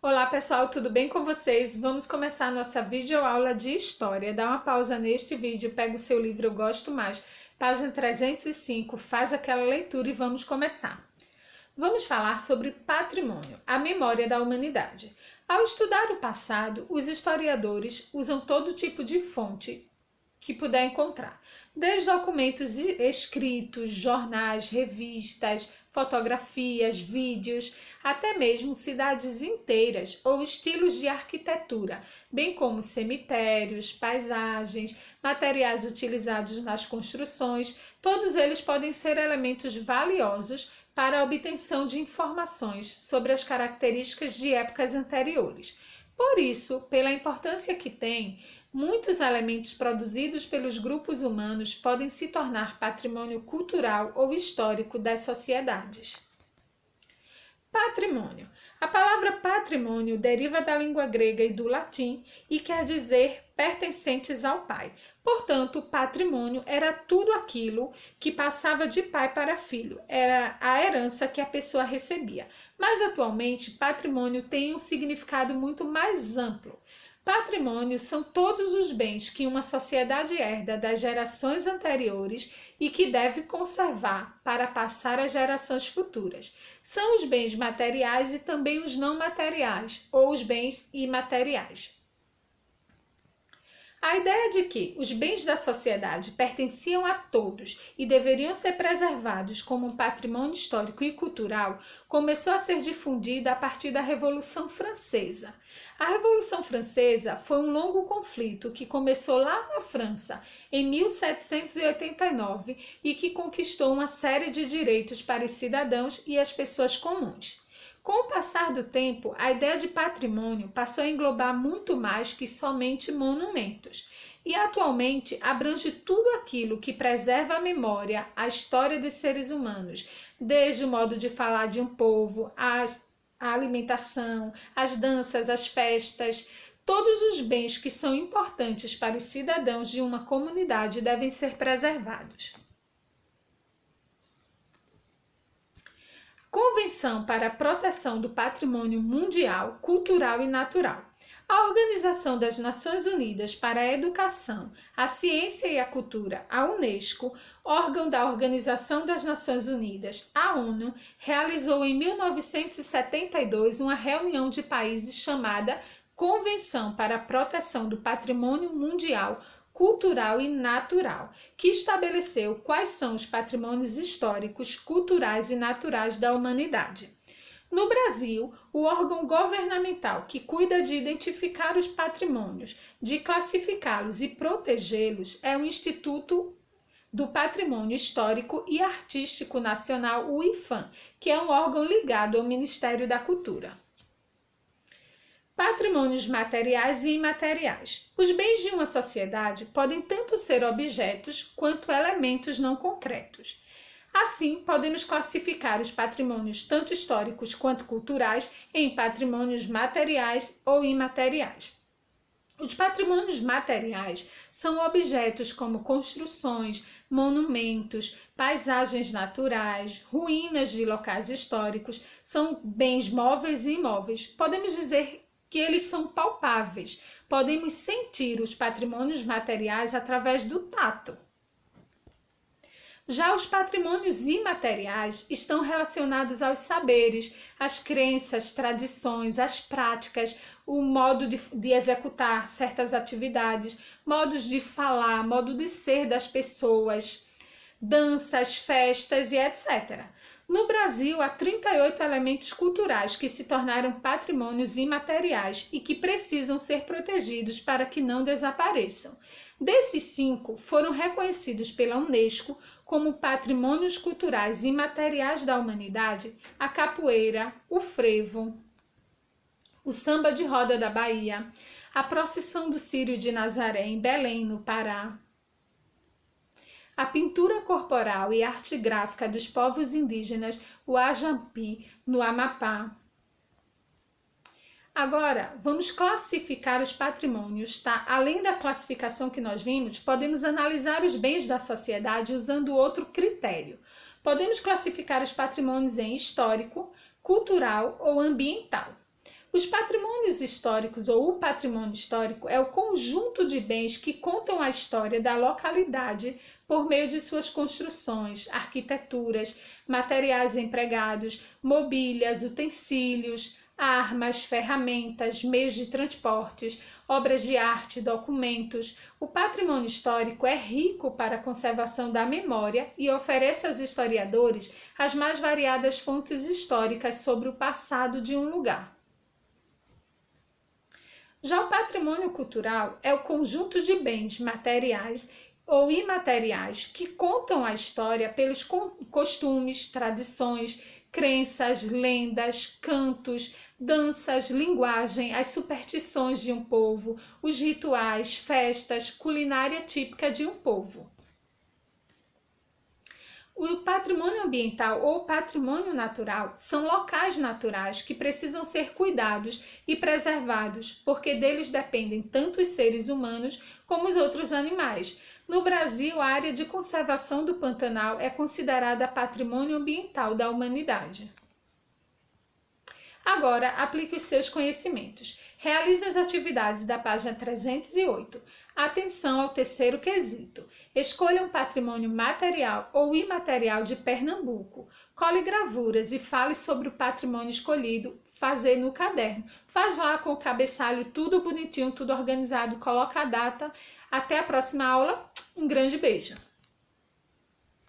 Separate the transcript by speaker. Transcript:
Speaker 1: Olá pessoal, tudo bem com vocês? Vamos começar a nossa videoaula de História. Dá uma pausa neste vídeo, pega o seu livro Eu Gosto Mais, página 305, faz aquela leitura e vamos começar. Vamos falar sobre patrimônio, a memória da humanidade. Ao estudar o passado, os historiadores usam todo tipo de fonte que puder encontrar, desde documentos escritos, jornais, revistas, fotografias, vídeos, até mesmo cidades inteiras ou estilos de arquitetura, bem como cemitérios, paisagens, materiais utilizados nas construções. Todos eles podem ser elementos valiosos para a obtenção de informações sobre as características de épocas anteriores. Por isso, pela importância que tem, muitos elementos produzidos pelos grupos humanos podem se tornar patrimônio cultural ou histórico das sociedades. Patrimônio. A palavra patrimônio deriva da língua grega e do latim e quer dizer pertencentes ao pai. Portanto, patrimônio era tudo aquilo que passava de pai para filho, era a herança que a pessoa recebia. Mas atualmente, patrimônio tem um significado muito mais amplo. Patrimônio são todos os bens que uma sociedade herda das gerações anteriores e que deve conservar para passar às gerações futuras. São os bens materiais e também os não materiais, ou os bens imateriais. A ideia de que os bens da sociedade pertenciam a todos e deveriam ser preservados como um patrimônio histórico e cultural começou a ser difundida a partir da Revolução Francesa. A Revolução Francesa foi um longo conflito que começou lá na França, em 1789, e que conquistou uma série de direitos para os cidadãos e as pessoas comuns. Com o passar do tempo, a ideia de patrimônio passou a englobar muito mais que somente monumentos e atualmente abrange tudo aquilo que preserva a memória, a história dos seres humanos, desde o modo de falar de um povo, a alimentação, as danças, as festas. Todos os bens que são importantes para os cidadãos de uma comunidade devem ser preservados. Convenção para a Proteção do Patrimônio Mundial, Cultural e Natural. A Organização das Nações Unidas para a Educação, a Ciência e a Cultura, a Unesco, órgão da Organização das Nações Unidas, a ONU, realizou em 1972 uma reunião de países chamada Convenção para a Proteção do Patrimônio Mundial, Cultural e Natural, que estabeleceu quais são os patrimônios históricos, culturais e naturais da humanidade. No Brasil, o órgão governamental que cuida de identificar os patrimônios, de classificá-los e protegê-los é o Instituto do Patrimônio Histórico e Artístico Nacional, o IPHAN, que é um órgão ligado ao Ministério da Cultura. Patrimônios materiais e imateriais. Os bens de uma sociedade podem tanto ser objetos quanto elementos não concretos. Assim, podemos classificar os patrimônios tanto históricos quanto culturais em patrimônios materiais ou imateriais. Os patrimônios materiais são objetos como construções, monumentos, paisagens naturais, ruínas de locais históricos, são bens móveis e imóveis. Podemos dizer que eles são palpáveis. Podemos sentir os patrimônios materiais através do tato. Já os patrimônios imateriais estão relacionados aos saberes, às crenças, tradições, às práticas, o modo de executar certas atividades, modos de falar, modo de ser das pessoas, danças, festas e etc. No Brasil, há 38 elementos culturais que se tornaram patrimônios imateriais e que precisam ser protegidos para que não desapareçam. Desses 5, foram reconhecidos pela Unesco como patrimônios culturais imateriais da humanidade a capoeira, o frevo, o samba de roda da Bahia, a procissão do Círio de Nazaré em Belém, no Pará, a pintura corporal e arte gráfica dos povos indígenas, o Ajampi, no Amapá. Agora, vamos classificar os patrimônios, tá? Além da classificação que nós vimos, podemos analisar os bens da sociedade usando outro critério. Podemos classificar os patrimônios em histórico, cultural ou ambiental. Os patrimônios históricos ou o patrimônio histórico é o conjunto de bens que contam a história da localidade por meio de suas construções, arquiteturas, materiais empregados, mobílias, utensílios, armas, ferramentas, meios de transportes, obras de arte, documentos. O patrimônio histórico é rico para a conservação da memória e oferece aos historiadores as mais variadas fontes históricas sobre o passado de um lugar. Já o patrimônio cultural é o conjunto de bens materiais ou imateriais que contam a história pelos costumes, tradições, crenças, lendas, cantos, danças, linguagem, as superstições de um povo, os rituais, festas, culinária típica de um povo. O patrimônio ambiental ou patrimônio natural são locais naturais que precisam ser cuidados e preservados, porque deles dependem tanto os seres humanos como os outros animais. No Brasil, a área de conservação do Pantanal é considerada patrimônio ambiental da humanidade. Agora, aplique os seus conhecimentos. Realize as atividades da página 308. Atenção ao terceiro quesito. Escolha um patrimônio material ou imaterial de Pernambuco. Cole gravuras e fale sobre o patrimônio escolhido. Fazer no caderno. Faz lá com o cabeçalho tudo bonitinho, tudo organizado. Coloca a data. Até a próxima aula. Um grande beijo.